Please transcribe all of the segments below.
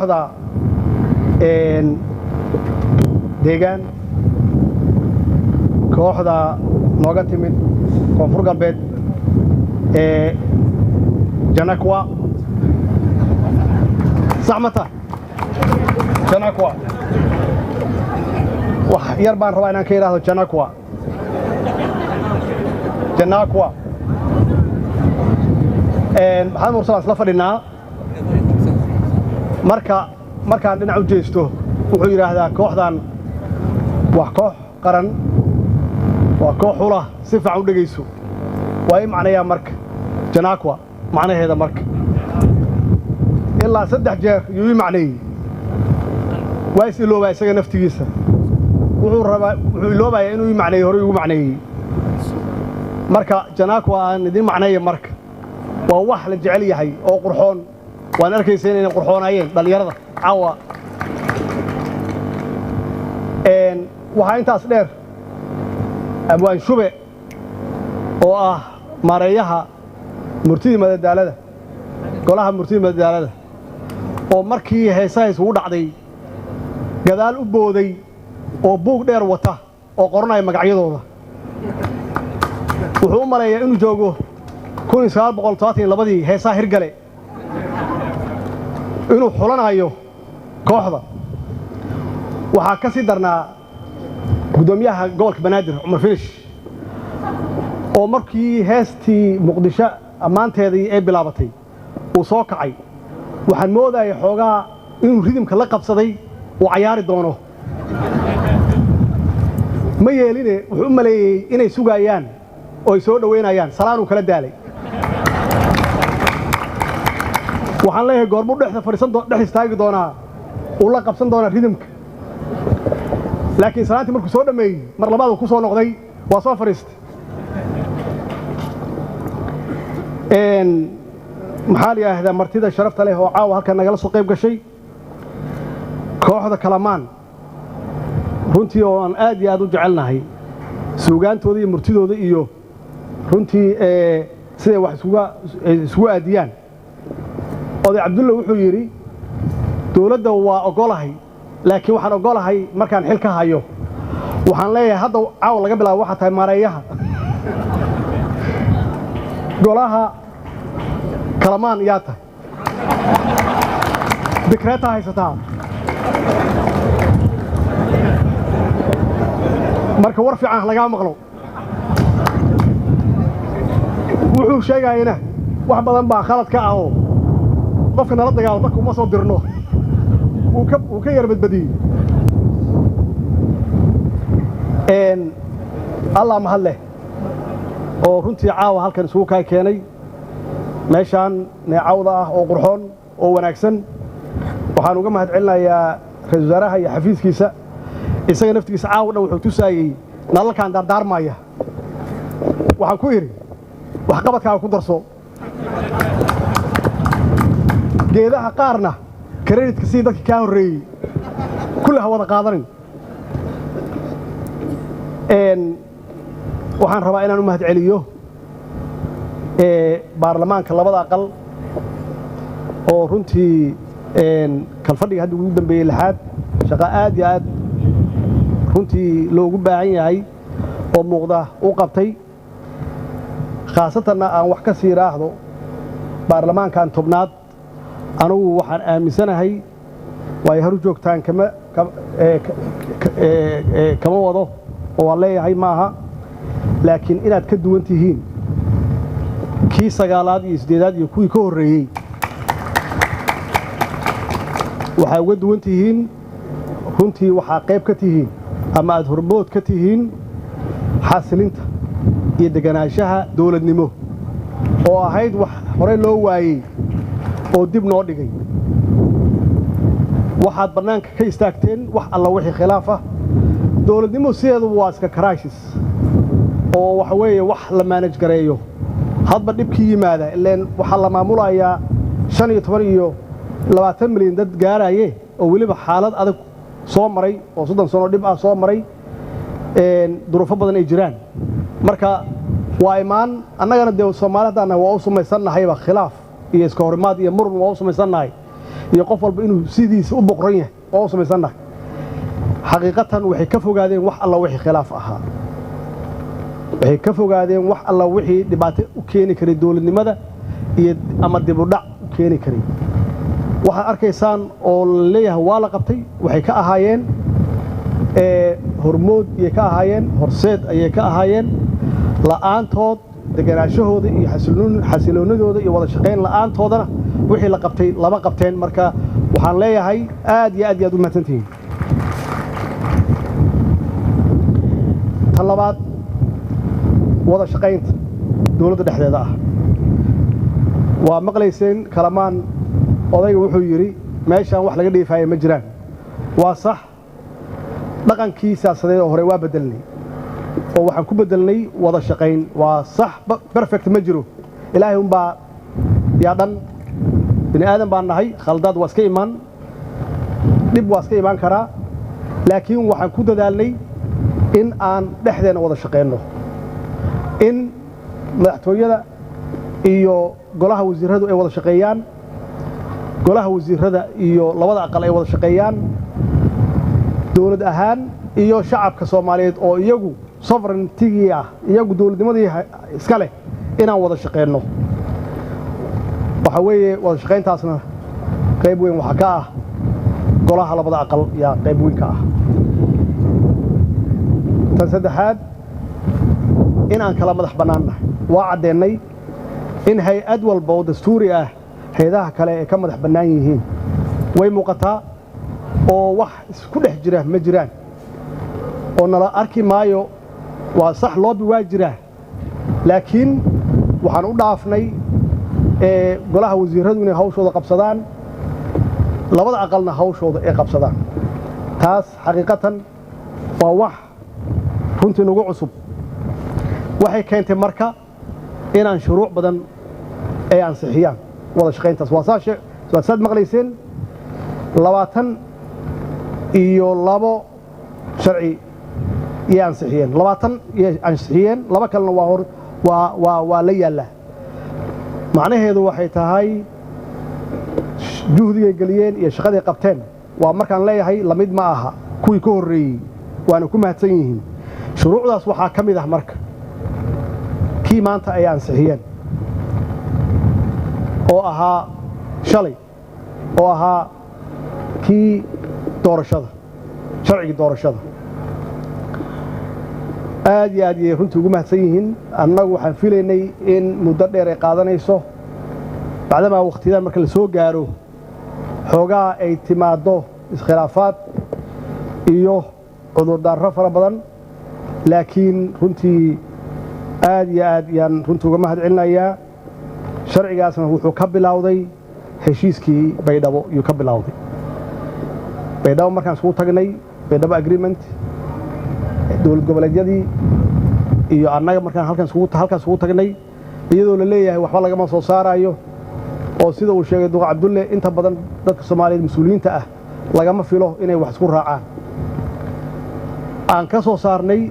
هذا deegaan kooxda nooga timid koonfur galbeed ee Janakwa saxmata Janakwa wax yar baan rabaa inaan ka yiraahdo Janakwa maxamed mursal isla fadhinaa markaan dhinac u jeesto wuxuu yiraahdaa kooxdan wax koox qaran waa koox xula si fiican u dhageyso way macnayaa marka Janakwa macnaheeda marka ilaa 3 jeer yuu macneeyay way si loo isaga naftigiisa wuxuu iloobayaa inuu macneeyo hore ugu macneeyay marka Janakwa aan idin macneeyo marka waa wax la jecel yahay oo qurxoon waan arkaysay inay qurxoonayeen dhalinyarada caawa waxa intaas dheer abwaan shube oo ah maareeyaha murtida madadaalada golaha murtida madadaalada oo markii heesahaas ugu dhacday gadaal u booday oo buug dheer wata oo qoranay magacyadooda wuxuu u maleeyaa inuu joogo 1932 heesaha hirgale inuu xulanayo kooxda waxa ka sii darnaa gudoomiyaha gobolka Banaadir Umar Finish oo markii heestii Muqdisho amaanteedii ay bilaabatay uu soo kacay waxaan moodayaa xoogaa inuu ridimka la qabsaday oo ciyaari doono ma yeeline wuxuu u maleeyay inay sugayaan oo ay soo dhaweynayaan salaan uu kala daalay waxaan leeyahay goorbu dhex istaagi doonaa uu la qabsan doonaa ridimka laakiin salaantii markuu soo dhameeyay mar labaad uu ku soo noqday waa soo fariistay maxaa la yiraahdaa martida sharafta leh oo caawa halka nagala soo qayb gashay kooxda Kalamaan runtii oo aan aad iyo aad u jecelnahay suugaantooda iyo murtidooda iyo runtii sida wax isugu aadiyaan oday Cabdulla wuxuu yiri dawladda waa ogolahay laakiin waxaan ogolahay markaan xil ka hayo waxaan leeyahay hadda caaw laga bilaabo waxa tahay maareeyaha golaha Kalamaan yaa tahay dikreta haysataa marka war fiican laga maqlo wuxuu sheegayna wax badan baa khalad ka ah oo qofka nala dagaal dadku ma soo dirno uu ka yar badbadiyay Allah ma hadle oo runtii caawa halkan isugu keenay meeshaan neecawda ah oo qurxoon oo wanaagsan waxaan uga mahadcelinayaa ra'iisul wasaaraha iyo xafiiskiisa isaga naftigiisa caawa dhan wuxuu tusaayay nalalkan dardaarmaya waxaan ku yiri wax qabadkaaga ku darso geedaha qaarna credit-ka si dadka ka horeeyay kullu wada qaadanin waxaan rabaa inaan u mahadceliyo baarlamaanka labada aqal oo runtii kalfadhiga hadda ugu dambeeyay lixaad shaqo aad iyo aad runtii loogu baahan yahay oo muuqda u qabtay khaasatan aan wax ka sii raahdo baarlamaankan tobnaad anigu waxaan aaminsanahay way haru joogtaan kama wado oo waan leeyahay maaha laakiin inaad ka duwan tihiin kii 9aad iyo 8aad iyo kuwii ka horeeyay waxay uga duwan tihiin runtii waxa qayb ka tihiin ama aad hormood ka tihiin xasilinta iyo deganaanshaha dawladnimo oo ahayd wax hore loo waayay oo dib noo dhigay waxaad banaanka ka istaagteen wax alla wixii khilaaf ah dawladnimo sideedu waa iska crisis oo waxa weeye wax la manage gareeyo hadba dhibkii yimaada ileen waxa la maamulayaa 15 iyo 20 milyan dad gaaraaye oo waliba xaalad adag soo maray oo 30 sano dhib ah soo maray duruufo badan ay jiraan marka waa imaan annagana de Soomaaliyeedna waa u sumaysanahay khilaaf iyo iska horimaad iyo muran waa u sumaysanahay iyo qof walba inuu sidiisa u boqran yahay oo u samaysannahay xaqiiqatan waxay ka fogaadeen wax alla wixii khilaaf ahaa waxay ka fogaadeen wax alla wixii dhibaato u keeni karay dowladnimada iyo ama dib u dhac u keeni karay waxaad arkaysaan oo leeyahay waa la qabtay waxay ka ahaayeen hormood ayay ka ahaayeen horseed ayay ka ahaayeen la'aantood deganaashahooda iyo xasiloonadooda iyo wada shaqayn la'aantoodana wixii la qabtay lama qabteen marka waxaan leeyahay aad iyo aad u mahadsantihiin tan labaad wada shaqaynta dowladda dhexdeeda ah waa maqlayseen kalamaan odayga wuxuu yidhi meeshaan wax laga dheefaaya ma jiraan waa sax dhaqankii siyaasadeed oo hore waa beddelnay oo waxaan ku beddelnay wada shaqayn waa sax perfect ma jiro ilaahay unbaa yaa dhan bini aadan baan nahay khaldaad waa iska imaan dhib waa iska imaan karaa laakiin waxaan ku dadaalnay in aan dhexdeena wada shaqayno in madaxtooyada iyo golaha wasiirradu ay wada shaqeeyaan golaha wasiirrada iyo labada aqal ay wada shaqeeyaan dowlad ahaan iyo shacabka Soomaaliyeed oo iyagu sovereignty ah iyagu dowladnimadii iska leh inaan wada shaqeyno waxa weeye wada shaqeyntaasna qayb weyn waxa ka ah golaha labada aqal iyo qayb weyn ka ah tan saddexaad in aan kala madax bannaanahay waa cadeynay in hay'ad walba oo dastuuri ah hay'adaha kale ee ka madax bannaan yihiin way muuqataa oo wax isku dhex jira ma jiraan oo nala arki maayo waa sax loobi waa jira laakiin waxaan u dhaafnay golaha wasiirradu inay hawshooda qabsadaan labada aqalna hawshooda ay qabsadaan taas xaqiiqatan waa wax runtii nagu cusub waxay keentay marka inaan shuruuc badan ay ansixiyaan wada shaqayntaas waa saad maqlayseen 22 sharci iyo ansixiyeen 20 iyo ansixiyeen laba kalena waa la yaala macnaheedu waxay tahay juhdigay galiyeen iyo shaqadii qabteen waa markaan leeyahay lamid ma aha kuwii ka horeeyay waana ku mahadsan yihiin shuruucdaas waxaa ka mid ah marka kii maanta ay ansixiyeen oo ahaa shalay oo ahaa kii doorashada sharcigii doorashada aad iyo aad ayay runtii ugu mahadsan yihiin annagu waxaan filaynay in muddo dheer ay qaadanayso bacdamaa waqtiyadan marka la soo gaaro xoogaa ay timaaddo iskhilaafaad iyo cudurdaarro fara badan laakiin runtii aad iyo aad ayaan runtii uga mahad celinayaa sharcigaasna wuxuu ka bilowday heshiiskii baydhabo ayuu ka bilowday baydhabo markaan iskugu tagnay baydhabo agreement dowlad goboleedyadii iyo annaga markaan halkaas ugu tagnay iyadoo la leeyahay waxba lagama soo saarayo oo sida uu sheegay Duqa Cabdulle inta badan dadka Soomaaliyeed mas'uuliyiinta ah lagama filo inay wax isku raacaan aan ka soo saarnay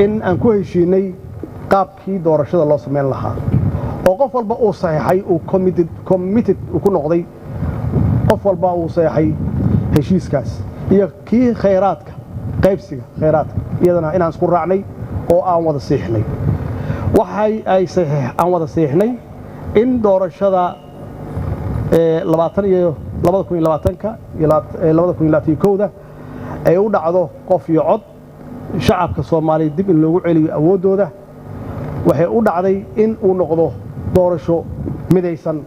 in aan ku heshiinay qaabkii doorashada loo sameyn lahaa oo qof walba uu saxiixay uu committed ku noqday qof walba uu saxiixay heshiiskaas iyo kii khayraadka qaybsiga khayraadka iyadana inaan isku raacnay oo aan wada saxiixnay waxay ay aan wada saxiixnay in doorashada 2020 iyo 2021 ay u dhacdo qof iyo cod shacabka Soomaaliyeed dib in loogu celiyo awoodooda waxay u dhacday in uu noqdo doorasho midaysan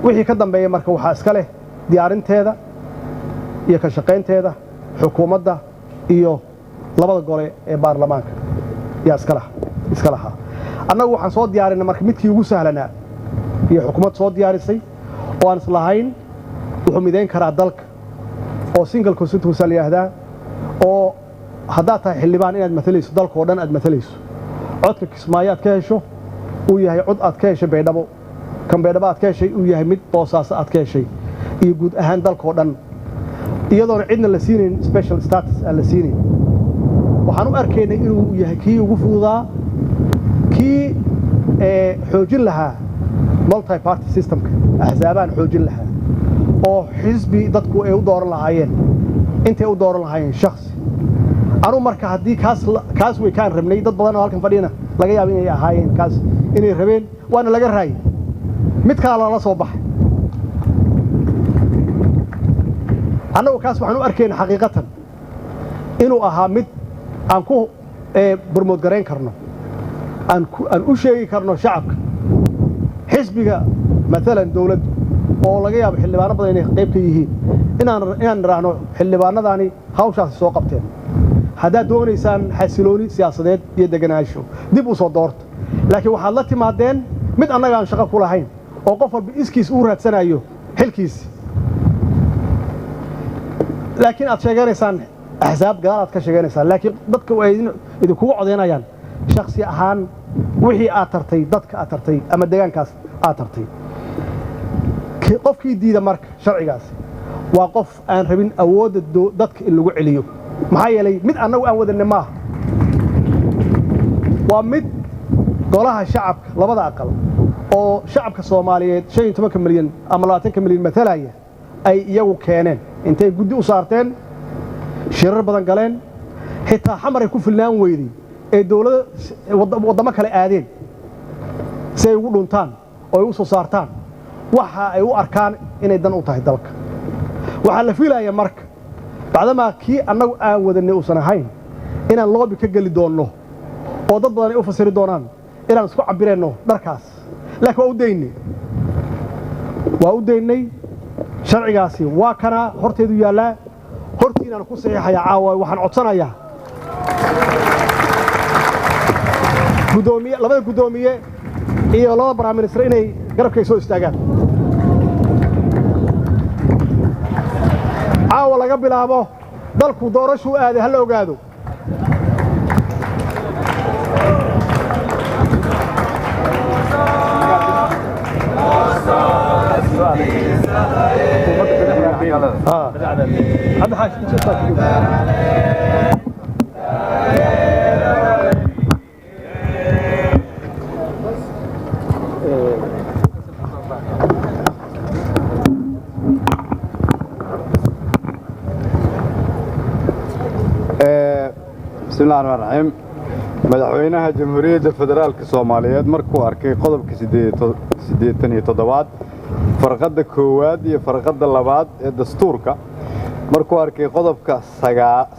wixii ka dambeeyay marka waxa iska leh diyaarinteeda iyo ka shaqaynteeda xukuumadda iyo labada gole ee baarlamaanka yaa iska lahaa annagu waxaan soo diyaarinay marka midkii ugu sahlanaa iyo xukuumad soo diyaarisay oo aan islahayn wuxuu midayn karaa dalka oo single constituency la yiraahdaa oo haddaad tahay xildhibaan inaad matalayso dalka oo dhan aad matalayso codka Kismaayo aad ka hesho uu yahay cod aad ka heshay baydhabo kan baydhabo aad ka heshay uu yahay mid Boosaaso aad ka heshay iyo guud ahaan dalka oo dhan iyadoona cidna la siinin special status aan la siinin waxaan u arkaynay inuu yahay kii ugu fududaa kii xoojin lahaa multi party systemka axsaabaan xoojin lahaa oo xisbi dadku ay u dooran lahaayeen intay u dooran lahaayeen shakhsi anu marka haddii kaas way kaan rabnay dad badan oo halkan fadhiyana laga yaabo inay ahaayeen kaas inay rabeen waana laga raayay mid kale la soo baxay annagu kaas waxaan u arkeen xaqiiqatan inuu ahaa mid aan ku برمود قرين كرنا أن أشيء كرنا شعب حزبك مثلا دولة أو لقيا بحلبانة بدينا قيب كيه إن رانو حلبانة ذاني هاوش على السوق بتين هذا دون إنسان حسلوني سياسات يدقنا شو دي بوصدارت لكن وحلتي مع دين مد أنا عن شقة كلها هين وقفل بإسكيس أورها سنة أيوه حلكيس لكن أتشجع إنسان أحزاب قالت كشجع إنسان لكن ضدك وإذا كوا عضينا يعني شخصي أهان وحي آترتي ضدك آترتي أما دجان كاس آترتي قف كي دي دمرك شرعي جاس وقف أن ربين أود ضدك اللي وعليه معايا لي مد أنا وأود النماه ومد قالها الشعب لبضع أقل أو شعب الصومالي شيء 8 مليون أما 2 مليون مثلا أي يو كانين أنت جدي وصارتين شرر بدن قالين حتى حمر يكون في اللان ويدي الدولة وضمك لآدين سيقولون تان أو يوصل صارتان وحا أيو أركان إن يدن أوتاه دلك وحال في لا يمرك بعدما كي أنه أود النئو سنهين إن الله بكجل دون له وضد بدن يفسر دونان إلى نسكو عبرينه دركاس لكن وأوديني شرعي قاسي وكنا هرتي دو يالا هرتينا نكون صحيحة يا عاوة وحن عطسنا يا قدومية لبدا قدومية إيه الله برامين إسرائيني قرب كيسو استاقان عاوة لقب لابو دالكو دورشو آدي هلو قادو هذا حاجة بسم الله الرحمن الرحيم مدحوينها جمهورية الفدرالية الصومالية مركو أركي قضب كسيديتني تضوات فرقد كواد iyo farqada labaad ee dastuurka markuu arkay qodobka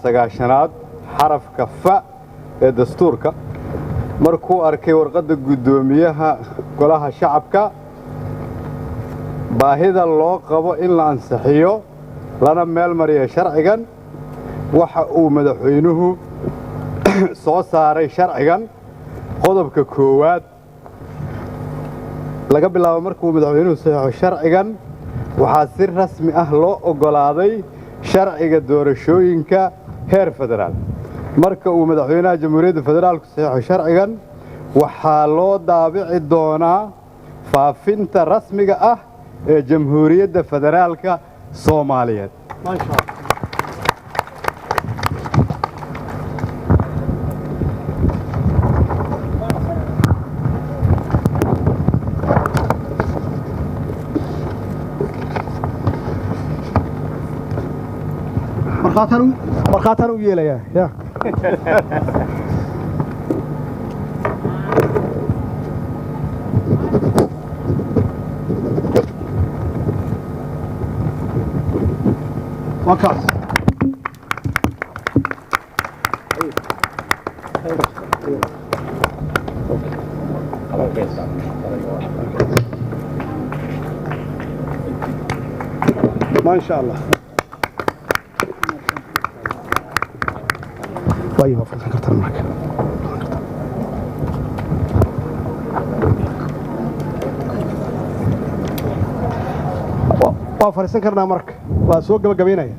sagaashanaad xarafka fa ee dastuurka markuu arkay warqada gudoomiyaha golaha shacabka baahida loo qabo in la ansixiyo lana meel mariyo sharcigan waxa uu madaxweynuhu soo saaray sharcigan qodobka koowaad laga bilaabo markuu madaxweynuhu saxeexo sharcigan waxaa si rasmi ah loo ogolaaday sharciga doorashooyinka heer federaal marka uu madaxweynaha jamhuuriyadda federaalku saxeexo sharcigan waxaa loo daabici doonaa faafinta rasmiga ah ee jamhuuriyadda federaalka Soomaaliyeed مرخاتان ويليا يا وكاس ما شاء الله طيب فكرت معك وفرسان كرنا مرك وسوق جبيناي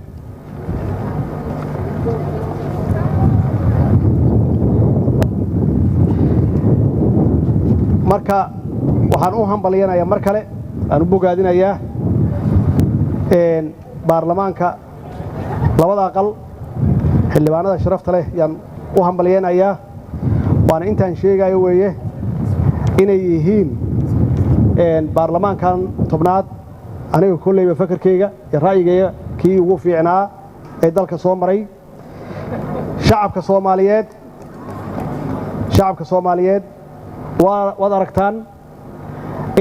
marka waxaan u hambalyeynaya mar kale aan u bogaadinayaa baarlamaanka labada aqal xildhibaanada sharafta leh yaan u hambalyeynaya waana intaan sheegayo weeye inay yihiin baarlamaankan tobnaad aniga kulleyba fakarkayga iyo ra'yigayga kii ugu fiicnaa ee dalka soo maray shacabka Soomaaliyeed waad aragtaan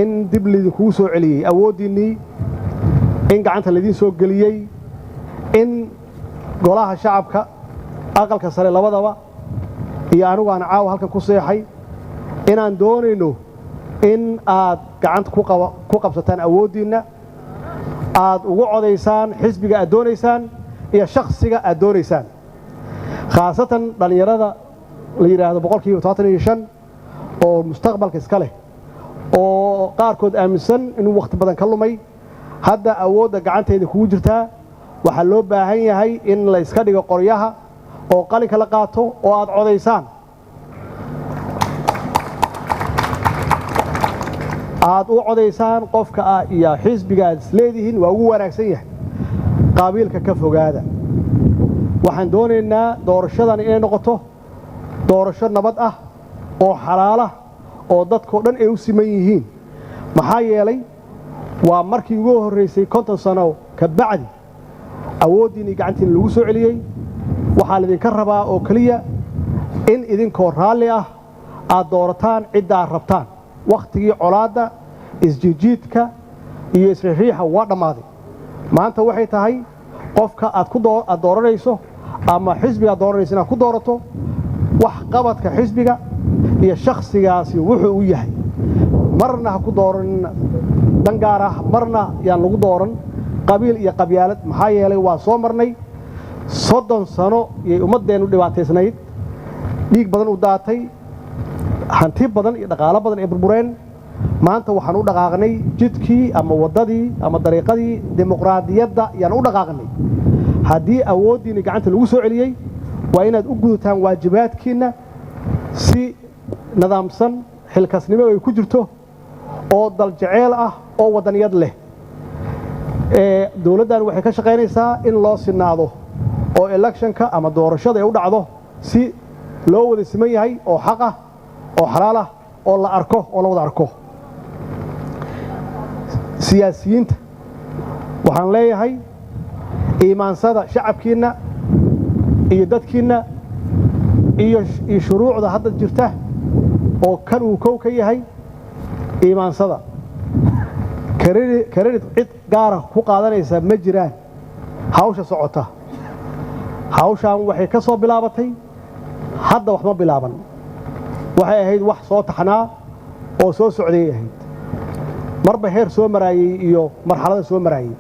in dib lidinkugu soo celiyey awooddiinnii in gacanta laydin soo geliyey in golaha shacabka aqalka sare labadaba iyo anigu aan caawa halkan ku seexay inaan doonayno in aad gacanta ku qabsataan awooddiinna aad ugu codaysaan xisbiga aad doonaysaan iyo shakhsiga aad doonaysaan khaasatan dhallinyarada la yidhaahdo 75% oo mustaqbalka iska leh oo qaarkood aaminsan inuu waqti badan ka lumay hadda awoodda gacanteeda kugu jirtaa waxaa loo baahan yahay in la iska dhigo qoryaha oo qalinka la qaato oo aad codaysaan aad u codaysaan qofka iyo xisbiga aad isleedihiin waa ugu wanaagsan yahay qaabiilka ka fogaada waxaan doonaynaa doorashadan inay noqoto doorasho nabad ah oo xalaal ah oo dadkoo dhan ay u siman yihiin maxaa yeelay waa markii ugu horreysay 50 sano ka bacdi awooddiinii gacantiin lagu soo celiyey waxaa laydinka rabaa oo keliya in idinkoo raalli ah aad doorataan cidda aad rabtaan wakhtigii colaadda isjiijiidka iyo isriixa waa dhammaaday maanta waxay tahay qofka aad dooranayso ama xisbiga aad dooranayso inaad ku doorato wax qabadka xisbiga iyo shakhsigaasi wuxuu u yahay marna ha ku dooran dan gaar ah marna yaan lagu dooran qabiil iyo qabyaalad maxaa yeelay waa soo marnay 30 sano iyay ummadeennu dhibaataysnayd dhiig badan u daatay hanti badan iyo dhaqaalo badan ay burbureen maanta waxaan u dhaqaaqnay jidkii ama waddadii ama dariiqadii dimuqraadiyadda yaan u dhaqaaqnay haddii awooddiinii gacanta lagu soo celiyey waa inaad u gudataan waajibaadkiinna si nidaamsan xilkasnimo ay ku jirto oo daljeceel ah oo waddaniyad leh dowladdan waxay ka shaqaynaysaa in loo sinaado oo electionka ama doorashada ay u dhacdo si loo wada siman yahay oo xaq ah oo xalaal ah oo la arko oo la wada arko siyaasiyiinta waxaan leeyahay iimaansada shacabkiinna iyo dadkiinna iyo shuruucda hadda jirta oo kan uu kow ka yahay iimaansada kareerid cid gaara ku qaadanaysa ma jiraan hawsha socota hawshaan waxay ka soo bilaabatay hadda wax ma bilaaban waxay ahayd wax soo taxnaa oo soo socday ahayd marba heer soo maraayay iyo marxalada soo maraayay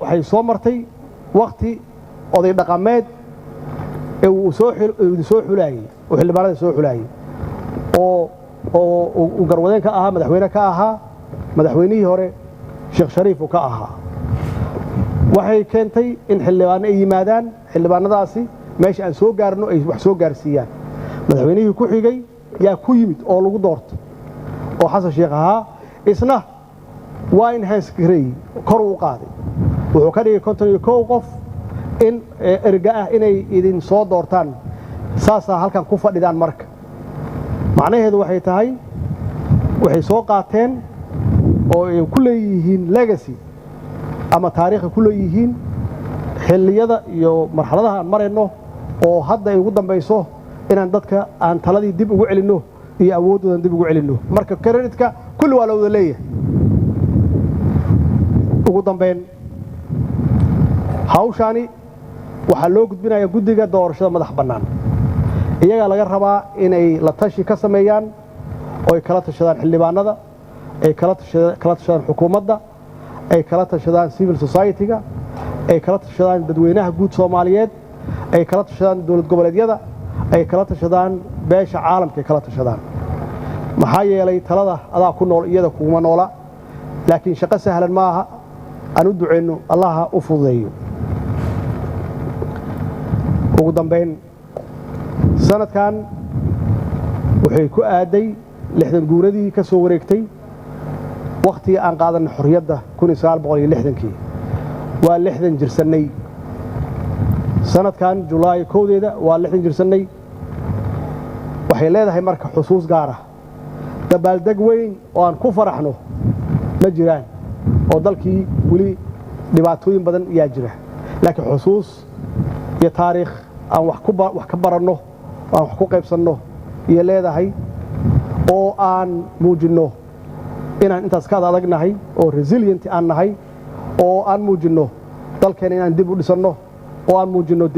waxay soo martay waqti oday dhaqameed ee uu soo xulayay oo xildhibaanada soo xulayay oo garwadeen ka ahaa madaxweyne ka ahaa madaxweynihii hore sheekh shariif uu ka ahaa waxay keentay in xildhibaano ay yimaadaan xildhibaanadaasi meesha aan soo gaarno ay wax soo gaarsiiyaan madaxweynihii ku xigay yaa ku yimid oo lagu doortay oo xasan sheekh ahaa isna waa in hanskarey kor uu qaaday wuxuu ka dhigay 51 qof in erga ah inay idin soo doortaan saasaa halkan ku fadhidaan marka macnaheedu waxay tahay waxay soo qaateen oo ay ku leeyihiin legacy ama taariikhi ku leeyihiin xilliyada iyo marxaladaha aan marayno oo hadda ay ugu dambayso inaan dadka aan taladii dib ugu celinno iyo awooddoodan dib ugu celinno marka credit-ka kulli waa la wada leeyahay ugu dambeyn hawshaani waxaa loo gudbinayaa guddiga doorashada madax bannaan iyagaa laga rabaa inay la tashi ka sameeyaan oo ay kala tashadaan xildhibaanada ay kala tashadaan xukuumadda ay kala tashadaan civil society-ga ay kala tashadaan dadweynaha guud Soomaaliyeed ay kala tashadaan dawlad goboleedyada ay kala tashadaan beesha caalamka ay kala tashadaan maxaa yeelay talada adaa ku nool iyada kuma noola laakiin shaqo sahlan ma aha aan u duceyno allaha u fududeeyo ugu dambeyn sanadkan waxay ku aaday 60 guuradii ka soo wareegtay waqtii aan qaadanay xorriyadda 1960kii waa 60 jirsanay sanadkan July 1deeda waa 60 jirsanay waxay leedahay marka xusuus gaar ah dabaaldeg weyn oo aan ku faraxno ma jiraan oo dalkii weli dhibaatooyin badan ayaa jira laakiin xusuus iyo taariikh aan wax ka baranno aan wax ku qaybsanno iyo leedahay oo aan muujinno inaan intaas ka adagnahay oo resilient aan nahay oo aan muujinno dalkeena inaan dib u dhisanno oo aan muujinno